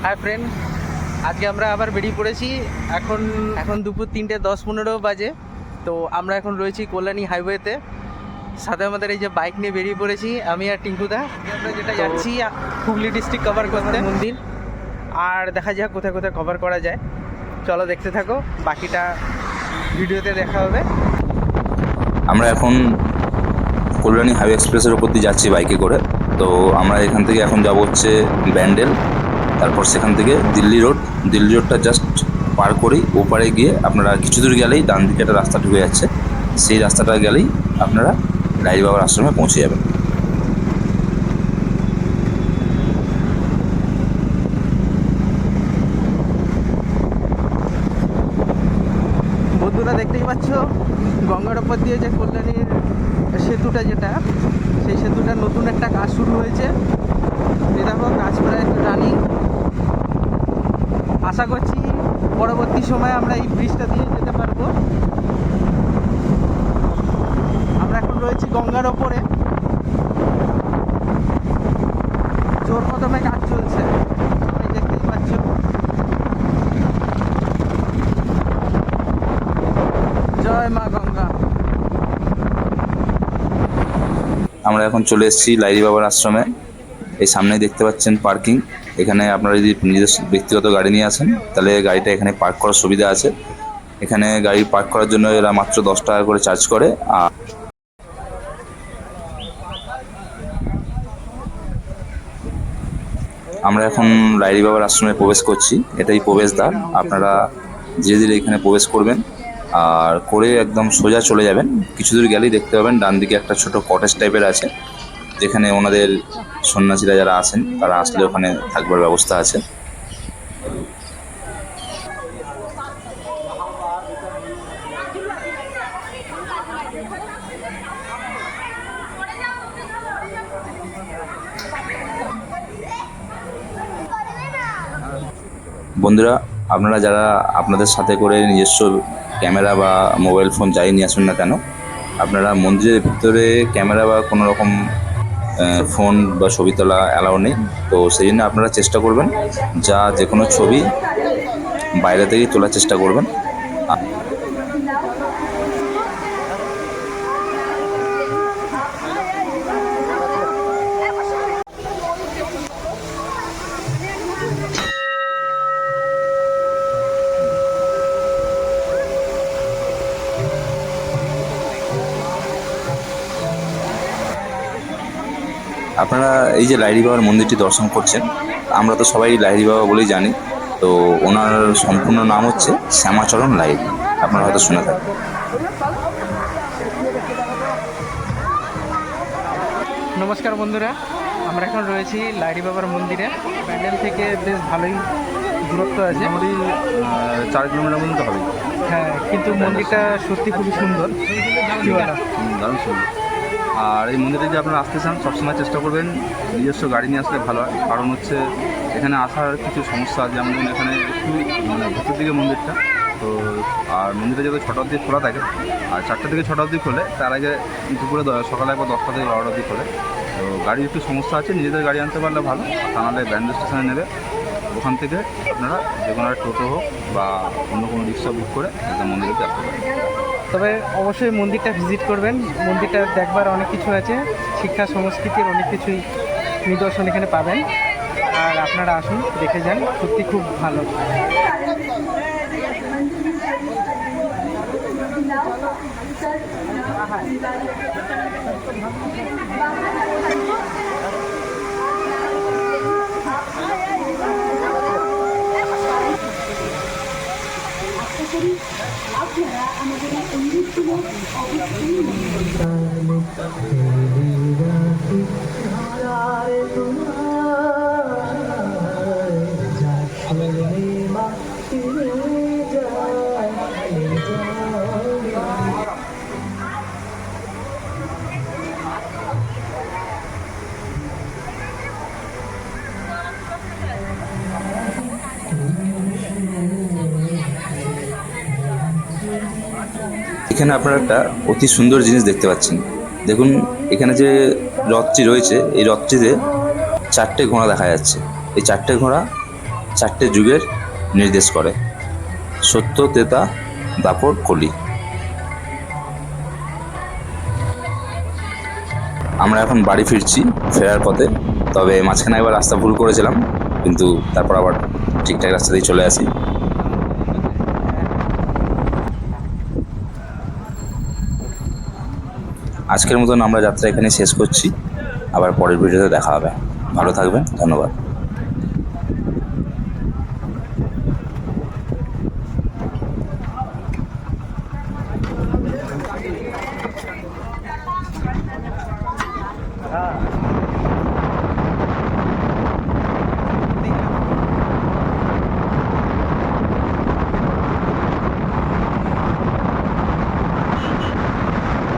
Hi friend, আজকে আমরা আবার বেরিয়ে পড়েছি। এখন এখন দুপুর 3:10-15 বাজে। তো আমরা এখন রয়েছি কল্যাণী হাইওয়েতে। সাথে আমাদের এই যে বাইক নিয়ে বেরিয়ে পড়েছি আমি আর টিঙ্কুদা। আমরা যেটা যাচ্ছি হুগলি ডিস্ট্রিক্ট কভার করতে মন্দির, আর দেখা যাক কোথায় কোথায় কভার করা যায়। চলো দেখতে থাকো, বাকিটা ভিডিওতে দেখা হবে। আমরা এখন কল্যাণী হাইওয়ে এক্সপ্রেসের উপর দিয়ে যাচ্ছি বাইকে করে। তো আমরা এখান থেকে এখন যাব হচ্ছে ব্যান্ডেল, তারপর সেখান থেকে দিল্লি রোডটা জাস্ট পার করেই ওপারে গিয়ে আপনারা কিছু দূর গেলেই ডান দিকে একটা রাস্তা ঢুকে যাচ্ছে, সেই রাস্তাটা গেলেই আপনারা লাহিড়ী বাবার আশ্রমে পৌঁছে যাবেন। বন্ধুরা দেখতেই পাচ্ছ গঙ্গার ওপর দিয়ে যে কল্যাণীর সেতুটা, যেটা সেই সেতুটার নতুন একটা কাজ শুরু হয়েছে। এ দেখো কাজ প্রায় রানিং। আশা করছি পরবর্তী সময়ে আমরা এই ব্রিজটা দিয়ে যেতে পারবো। আমরা এখন রয়েছি গঙ্গার ওপরে, জোর কদমে কাজ চলছে, সবাই দেখতেই পাচ্ছ। জয় মা গঙ্গা। আমরা এখন চলে এসেছি লাহিড়ী বাবার আশ্রমে। এই সামনেই দেখতে পাচ্ছেন পার্কিং। এখানে আপনারা যদি নিজস্ব ব্যক্তিগত গাড়ি নিয়ে আসেন তাহলে গাড়িটা এখানে পার্ক করার সুবিধা আছে। এখানে গাড়ি পার্ক করার জন্য এরা মাত্র 10 টাকা করে চার্জ করে। আর আমরা এখন লাহিড়ী বাবার আশ্রমে প্রবেশ করছি, এটাই প্রবেশদ্বার। আপনারা ধীরে ধীরে এখানে প্রবেশ করবেন আর করে একদম সোজা চলে যাবেন। কিছু দূর গেলেই দেখতে পাবেন ডান দিকে একটা ছোট কটেজ টাইপের আছে, যেখানে ওনাদের সন্ন্যাসীরা যারা আছেন তারা আসলে ওখানে থাকবার ব্যবস্থা আছে। বন্ধুরা, আপনারা যারা আপনাদের সাথে করে নিজস্ব ক্যামেরা বা মোবাইল ফোন যাই নিয়ে আসুন না কেন, আপনারা মন্দিরের ভিতরে ক্যামেরা বা কোনো রকম ফোন বা ছবি তোলা অ্যালাউ নেই। তো সেই জন্য আপনারা চেষ্টা করবেন যে কোনো ছবি বাইরে থেকেই তোলার চেষ্টা করবেন। আপনারা এই যে লাহিড়ী বাবার মন্দিরটি দর্শন করছেন, আমরা তো সবাই লাহিড়ী বাবা বলেই জানি। তো ওনার সম্পূর্ণ নাম হচ্ছে শ্যামাচরণ লাহিড়ী, আপনারা হয়তো শুনে থাকবেন। নমস্কার বন্ধুরা, আমরা এখন রয়েছি লাহিড়ী বাবার মন্দিরে। প্যান্ডেল থেকে বেশ ভালোই দূরত্ব আছে, মোটামুটি 4 কিলোমিটার পর্যন্ত হবে। হ্যাঁ, কিন্তু মন্দিরটা সত্যি খুবই সুন্দর। কি বলো? দারুণ সুন্দর। আর এই মন্দিরে যে আপনারা আসতে চান সবসময় চেষ্টা করবেন নিজস্ব গাড়ি নিয়ে আসলে ভালো হয়। কারণ হচ্ছে এখানে আসার কিছু সমস্যা, যেমন এখানে একটু ভেতর দিকে মন্দিরটা তো। আর মন্দিরটা যেহেতু 6টা অবধি খোলা থাকে, আর 4টে থেকে 6টা অবধি খোলে, তার আগে দুপুরে সকালে একবার 10টা থেকে 12টা অবধি খোলে। তো গাড়ির একটু সমস্যা আছে, নিজেদের গাড়ি আনতে পারলে ভালো, তা নাহলে ব্যান্ডেল স্টেশনে নেবে। ওখান থেকে আপনারা যে কোনো একটা টোটো হোক বা অন্য কোনো রিক্সা বুক করে একদম মন্দিরে আসতে পারেন। তবে অবশ্যই মন্দিরটা ভিজিট করবেন। মন্দিরটা দেখবার অনেক কিছু আছে, শিক্ষা সংস্কৃতির অনেক কিছুই নিদর্শন এখানে পাবেন। আর আপনারা আসুন, দেখে যান, সত্যি খুব ভালো। আপনারা আমাদের এই অনুষ্ঠানে এখানে আপনারা একটা অতি সুন্দর জিনিস দেখতে পাচ্ছেন। দেখুন, এখানে যে রথটি রয়েছে, এই রথটিতে 4টে ঘোড়া দেখা যাচ্ছে। এই 4টে ঘোড়া চারটে যুগের নির্দেশ করে: সত্য, ত্রেতা, দাপর, কলি। আমরা এখন বাড়ি ফিরছি ফেরার পথে, তবে মাঝখানে একবার রাস্তা ভুল করেছিলাম, কিন্তু তারপর আবার ঠিকঠাক রাস্তাতেই চলে আসি। আজকের মতন আমরা যাত্রা এখানে শেষ করছি, আবার পরের ভিডিওতে দেখা হবে। ভালো থাকবেন, ধন্যবাদ।